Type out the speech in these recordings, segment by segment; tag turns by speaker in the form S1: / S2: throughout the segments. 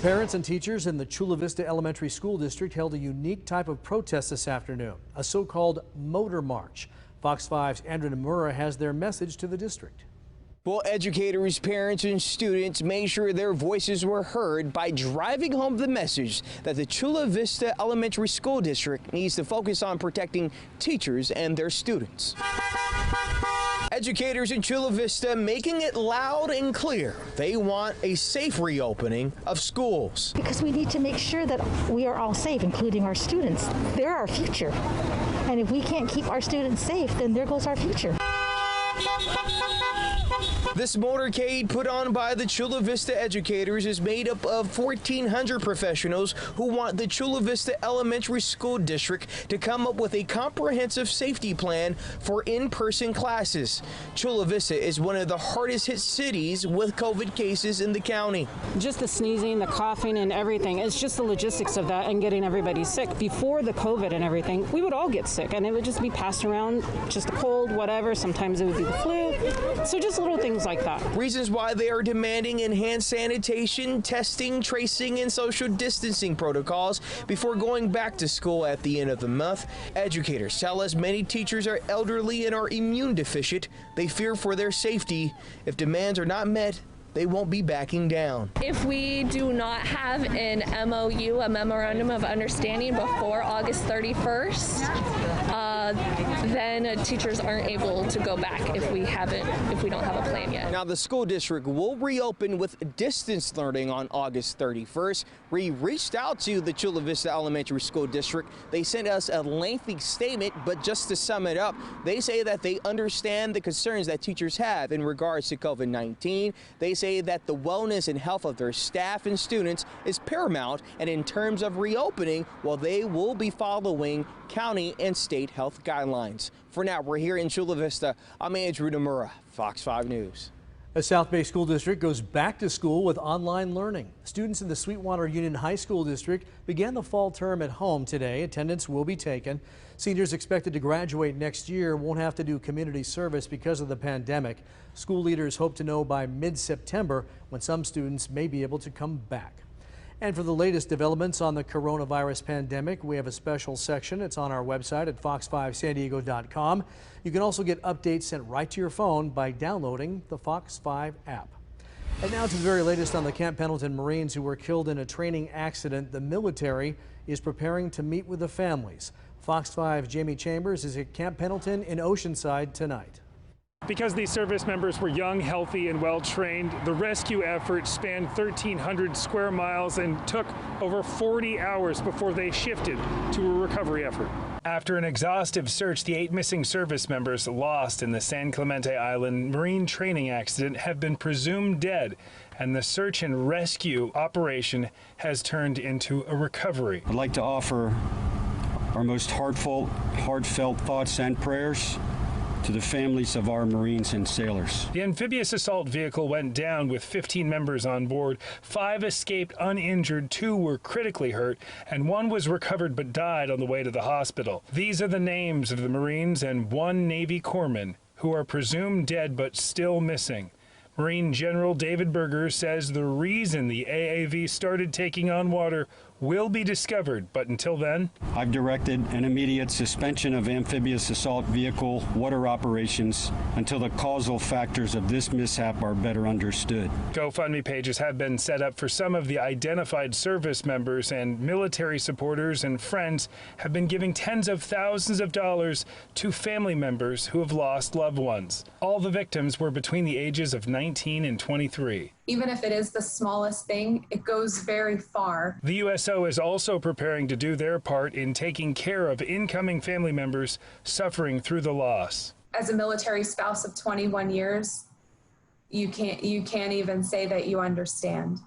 S1: Parents and teachers in the Chula Vista Elementary School District held a unique type of protest this afternoon, a so-called motor march. Fox 5's Andrew Nomura has their message to the district.
S2: Well, educators, parents, and students made sure their voices were heard by driving home the message that the Chula Vista Elementary School District needs to focus on protecting teachers and their students. Educators in Chula Vista making it loud and clear they want a safe reopening of schools.
S3: Because we need to make sure that we are all safe, including our students. They're our future. And if we can't keep our students safe, then there goes our future.
S2: This motorcade put on by the Chula Vista educators is made up of 1,400 professionals who want the Chula Vista Elementary School District to come up with a comprehensive safety plan for in-person classes. Chula Vista is one of the hardest hit cities with COVID cases in the county.
S4: Just the sneezing, the coughing, and everything. It's just the logistics of that and getting everybody sick. Before the COVID and everything, we would all get sick and it would just be passed around, just a cold, whatever. Sometimes it would be the flu. So just little things like that.
S2: Reasons why they are demanding enhanced sanitation, testing, tracing, and social distancing protocols before going back to school at the end of the month. Educators tell us many teachers are elderly and are immune deficient. They fear for their safety. If demands are not met, they won't be backing down.
S5: If we do not have an MOU, a memorandum of understanding, before August 31st, then teachers aren't able to go back if we don't have a plan yet.
S2: Now the school district will reopen with distance learning on August 31st. We reached out to the Chula Vista Elementary School District. They sent us a lengthy statement, but just to sum it up, they say that they understand the concerns that teachers have in regards to COVID-19. They say that the wellness and health of their staff and students is paramount, and in terms of reopening, well, they will be following county and state health guidelines. For now, we're here in Chula Vista. I'm Andrew Nomura, Fox 5 News.
S1: The South Bay School District goes back to school with online learning. Students in the Sweetwater Union High School District began the fall term at home today. Attendance will be taken. Seniors expected to graduate next year won't have to do community service because of the pandemic. School leaders hope to know by mid-September when some students may be able to come back. And for the latest developments on the coronavirus pandemic, we have a special section. It's on our website at fox5sandiego.com. You can also get updates sent right to your phone by downloading the Fox 5 app. And now to the very latest on the Camp Pendleton Marines who were killed in a training accident. The military is preparing to meet with the families. Fox 5's Jamie Chambers is at Camp Pendleton in Oceanside tonight.
S6: Because these service members were young, healthy, and well-trained, the rescue effort spanned 1,300 square miles and took over 40 hours before they shifted to a recovery effort. After an exhaustive search, the 8 missing service members lost in the San Clemente Island Marine training accident have been presumed dead, and the search and rescue operation has turned into a recovery.
S7: I'd like to offer our most heartfelt thoughts and prayers to the families of our Marines and sailors.
S6: The amphibious assault vehicle went down with 15 members on board. 5 escaped uninjured, 2 were critically hurt, and 1 was recovered but died on the way to the hospital. These are the names of the Marines and 1 Navy corpsman who are presumed dead but still missing. Marine General David Berger says the reason the AAV started taking on water will be discovered, but until then,
S7: I've directed an immediate suspension of amphibious assault vehicle water operations until the causal factors of this mishap are better understood.
S6: GoFundMe pages have been set up for some of the identified service members, and military supporters and friends have been giving tens of thousands of dollars to family members who have lost loved ones. All the victims were between the ages of 19 and 23.
S8: Even if it is the smallest thing, it goes very far.
S6: The USO is also preparing to do their part in taking care of incoming family members suffering through the loss.
S8: As a military spouse of 21 years, you can't even say that you understand.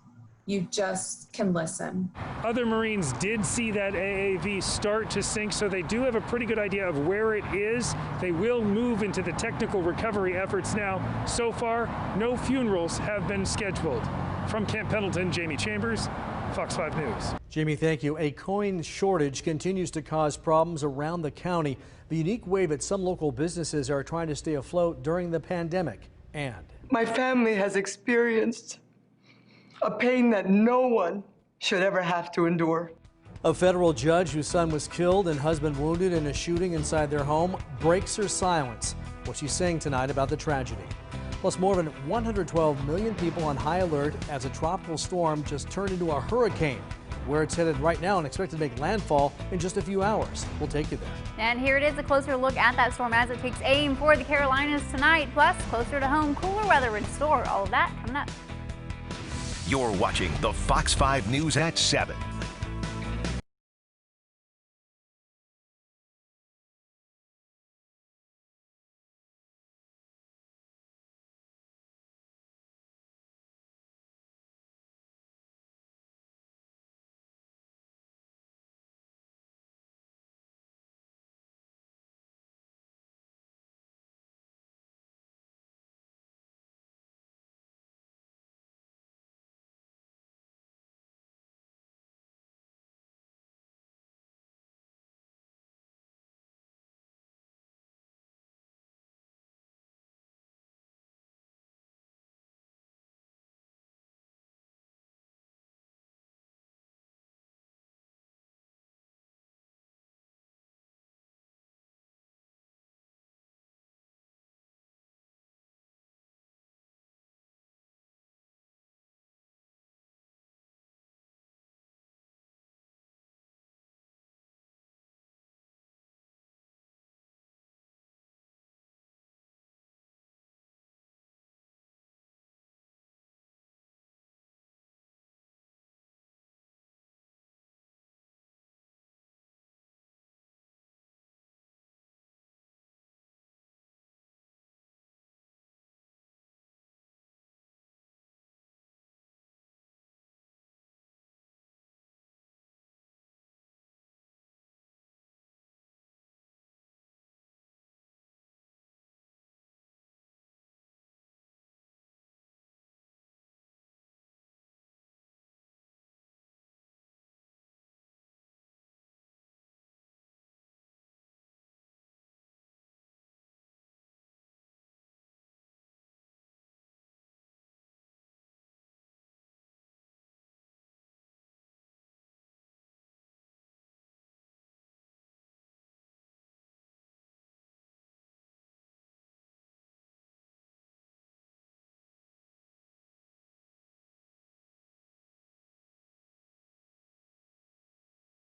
S8: You just can listen.
S6: Other Marines did see that AAV start to sink, so they do have a pretty good idea of where it is. They will move into the technical recovery efforts now. So far, no funerals have been scheduled. From Camp Pendleton, Jamie Chambers, Fox 5 News.
S1: Jamie, thank you. A coin shortage continues to cause problems around the county. The unique way that some local businesses are trying to stay afloat during the pandemic. And
S9: my family has experienced a pain that no one should ever have to endure.
S1: A federal judge whose son was killed and husband wounded in a shooting inside their home breaks her silence. What she's saying tonight about the tragedy. Plus, more than 112 million people on high alert as a tropical storm just turned into a hurricane. Where it's headed right now and expected to make landfall in just a few hours. We'll take you there.
S10: And here it is, a closer look at that storm as it takes aim for the Carolinas tonight. Plus, closer to home, cooler weather in store. All of that coming up.
S11: You're watching the Fox 5 News at 7.